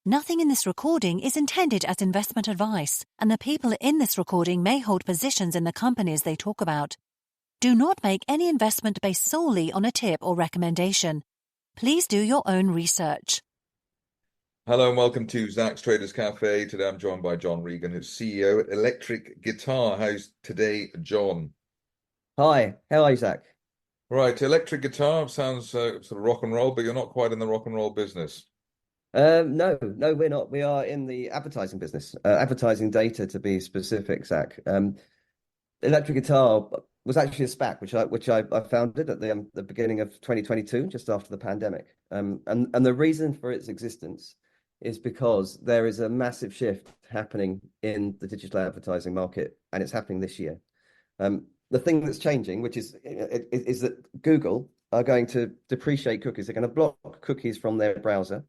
Nothing in this recording is intended as investment advice, and the people in this recording may hold positions in the companies they talk about. Do not make any investment based solely on a tip or recommendation. Please do your own research. Hello and welcome to Zak's Traders Cafe. Today I'm joined by John Regan, who's CEO at Electric Guitar. How's today, John? Hi, how are you, Zach? Right, electric guitar sounds sort of rock and roll, but you're not quite in the rock and roll business. No, we're not. We are in the advertising business, advertising data to be specific, Zach. Electric Guitar was actually a SPAC, which I founded at the beginning of 2022, just after the pandemic. And the reason for its existence is because there is a massive shift happening in the digital advertising market, and it's happening this year. The thing that's changing, which is that Google are going to depreciate cookies. They're going to block cookies from their browser.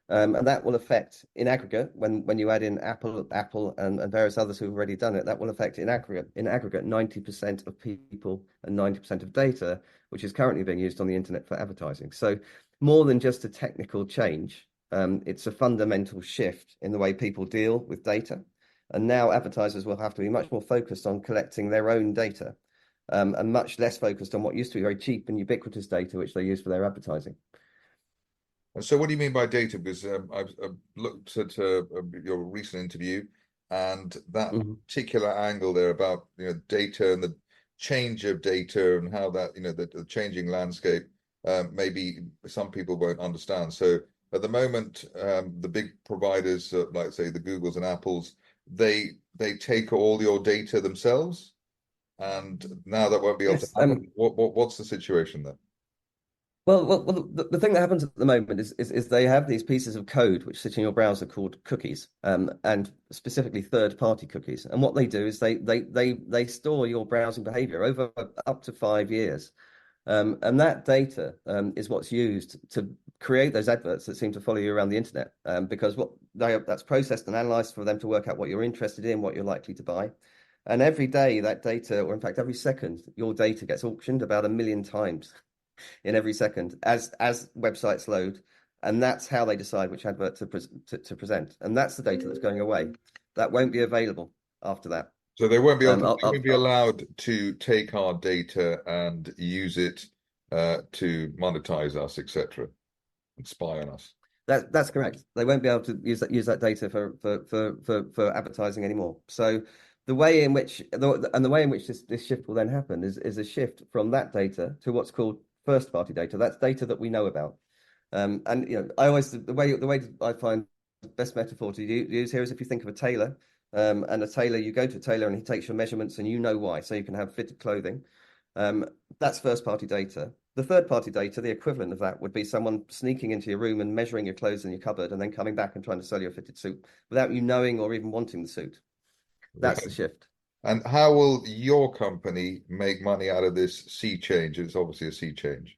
And that will affect in aggregate when you add in Apple and various others who've already done it, that will affect in aggregate 90% of people and 90% of data, which is currently being used on the internet for advertising. So more than just a technical change, it's a fundamental shift in the way people deal with data. And now advertisers will have to be much more focused on collecting their own data, and much less focused on what used to be very cheap and ubiquitous data, which they use for their advertising. And so what do you mean by data? Because I've looked at your recent interview and that particular angle there about data and the change of data and how that the changing landscape maybe some people won't understand. So at the moment, the big providers like say the Googles and Apples, they take all your data themselves, and now that won't be able to happen. What's the situation there? Well, the thing that happens at the moment is they have these pieces of code which sit in your browser called cookies, and specifically third-party cookies. And what they do is they store your browsing behavior over up to 5 years, and that data is what's used to create those adverts that seem to follow you around the internet, because that's processed and analyzed for them to work out what you're interested in, what you're likely to buy. And every day that data, or in fact every second, your data gets auctioned about 1 million times in every second as websites load, and that's how they decide which advert to present. And that's the data that's going away. That won't be available after that. So they won't be able to, be allowed to take our data and use it to monetize us, etc., and spy on us. That's correct. They won't be able to use that data for advertising anymore. So the way in which this shift will then happen is a shift from that data to what's called first-party data. That's data that we know about. And I always the way I find the best metaphor to use here is if you think of a tailor, and a tailor, you go to a tailor and he takes your measurements and you know why, so you can have fitted clothing. That's first-party data. The third-party data, the equivalent of that, would be someone sneaking into your room and measuring your clothes in your cupboard and then coming back and trying to sell you a fitted suit without you knowing or even wanting the suit. That's the shift. And how will your company make money out of this sea change? It's obviously a sea change.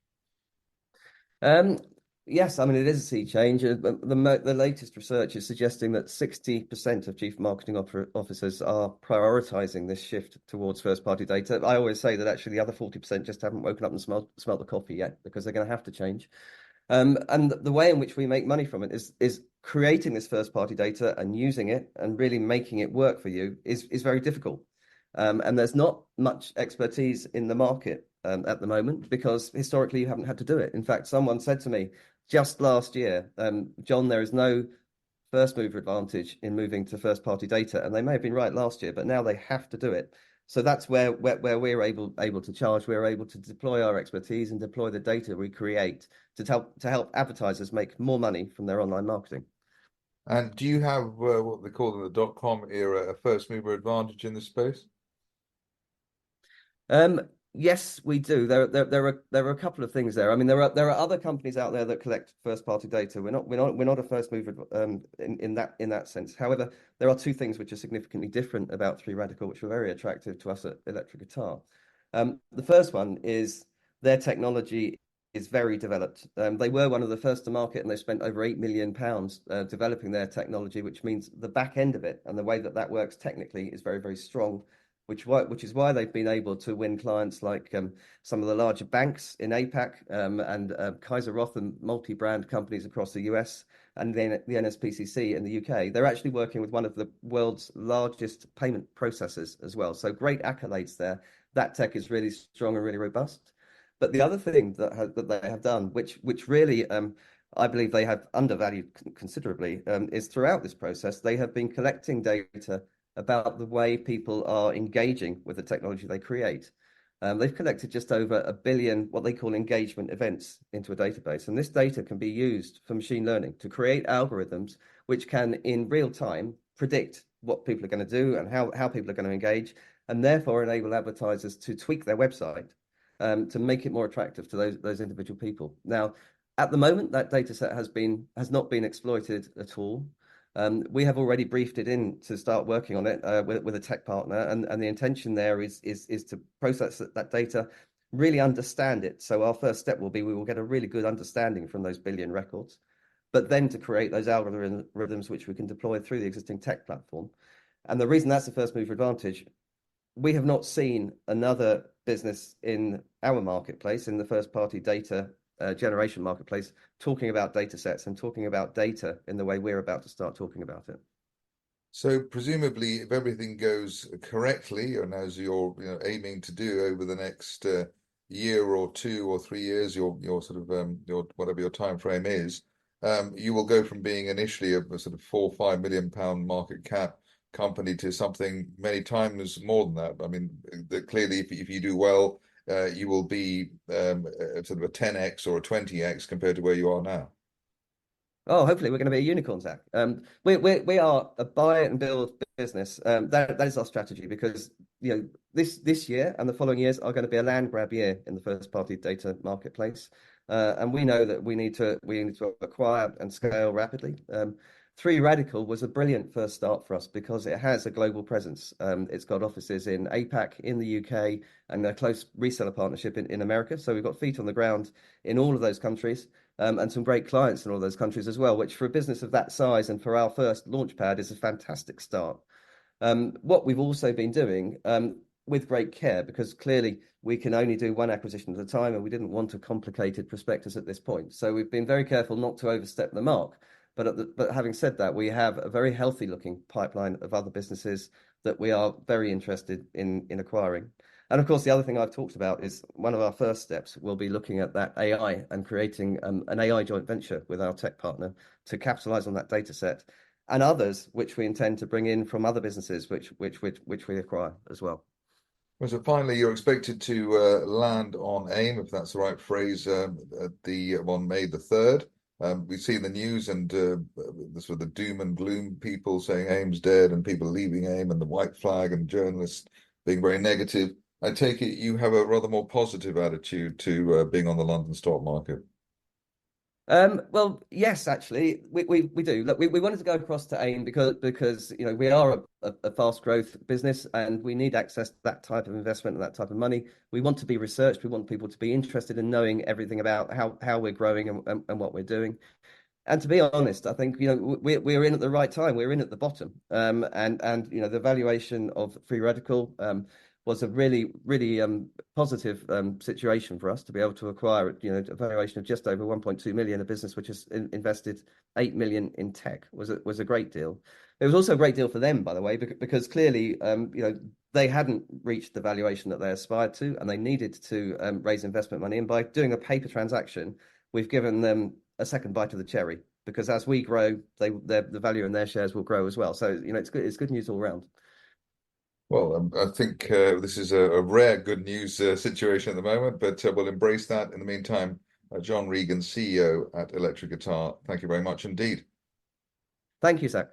Yes, I mean, it is a sea change. The latest research is suggesting that 60% of chief marketing officers are prioritizing this shift towards first-party data. I always say that actually the other 40% just haven't woken up and smelled the coffee yet, because they're going to have to change. And the way in which we make money from it is creating this first-party data and using it and really making it work for you is very difficult. And there's not much expertise in the market at the moment, because historically you haven't had to do it. In fact, someone said to me just last year, John, there is no first mover advantage in moving to first-party data. And they may have been right last year, but now they have to do it. So that's where we're able to charge. We're able to deploy our expertise and deploy the data we create to help advertisers make more money from their online marketing. And do you have what they call in the .com era a first mover advantage in this space? Yes, we do. There are a couple of things there. I mean, there are other companies out there that collect first-party data. We're not a first mover in that sense. However, there are two things which are significantly different about Three Radical, which were very attractive to us at Electric Guitar. The first one is their technology is very developed. They were one of the first to market, and they spent over £8 million developing their technology, which means the back end of it and the way that works technically is very, very strong. Which is why they've been able to win clients like some of the larger banks in APAC, and Kaiser Roth and multi-brand companies across the US. and then the NSPCC in the UK, they're actually working with one of the world's largest payment processors as well. So great accolades there. That tech is really strong and really robust. But the other thing that they have done, which really I believe they have undervalued considerably, is throughout this process, they have been collecting data about the way people are engaging with the technology they create. They've collected just over 1 billion, what they call engagement events, into a database. And this data can be used for machine learning to create algorithms which can, in real time, predict what people are going to do and how people are going to engage, and therefore enable advertisers to tweak their website to make it more attractive to those individual people. Now, at the moment, that data set has not been exploited at all. We have already briefed it in to start working on it with a tech partner, and the intention there is to process that data, really understand it. So our first step will be we will get a really good understanding from those billion records, but then to create those algorithms which we can deploy through the existing tech platform. And the reason that's the first mover advantage, we have not seen another business in our marketplace, in the first party data generation marketplace, talking about data sets and talking about data in the way we're about to start talking about it. So presumably, if everything goes correctly, and as you're aiming to do over the next year or 2 or 3 years, your sort of your whatever your time frame is, you will go from being initially a sort of 4 or 5 million pound market cap company to something many times more than that. I mean, clearly, if you do well, you will be sort of a 10x or a 20x compared to where you are now. Oh, hopefully we're going to be a unicorn, Zach. We are a buy and build business. That is our strategy, because this year and the following years are going to be a land grab year in the first party data marketplace, and we know that we need to acquire and scale rapidly. 3Radical was a brilliant first start for us because it has a global presence. It's got offices in APAC, in the UK, and a close reseller partnership in America. So we've got feet on the ground in all of those countries, and some great clients in all those countries as well, which for a business of that size and for our first launch pad is a fantastic start. What we've also been doing with great care, because clearly we can only do one acquisition at a time, and we didn't want a complicated prospectus at this point. So we've been very careful not to overstep the mark. But having said that, we have a very healthy looking pipeline of other businesses that we are very interested in acquiring. And of course, the other thing I've talked about is one of our first steps will be looking at that AI and creating an AI joint venture with our tech partner to capitalize on that data set, and others which we intend to bring in from other businesses which we acquire as well. Well, so finally, you're expected to land on AIM, if that's the right phrase, on May the 3rd. We've seen the news and the sort of the doom and gloom, people saying AIM's dead and people leaving AIM, and the white flag and journalists being very negative. I take it you have a rather more positive attitude to being on the London stock market. Well, yes, actually, we do. Look, we wanted to go across to AIM because we are a fast growth business, and we need access to that type of investment and that type of money. We want to be researched. We want people to be interested in knowing everything about how we're growing and what we're doing. And to be honest, I think we're in at the right time. We're in at the bottom, and the valuation of 3Radical was a really positive situation for us to be able to acquire a valuation of just over 1.2 million, a business which has invested 8 million in tech was a great deal. It was also a great deal for them, by the way, because clearly they hadn't reached the valuation that they aspired to, and they needed to raise investment money. And by doing a paper transaction, we've given them a second bite of the cherry, because as we grow, the value in their shares will grow as well. So it's good news all around. Well, I think this is a rare good news situation at the moment, but we'll embrace that. In the meantime, John Regan, CEO at Electric Guitar, thank you very much indeed. Thank you, Zach.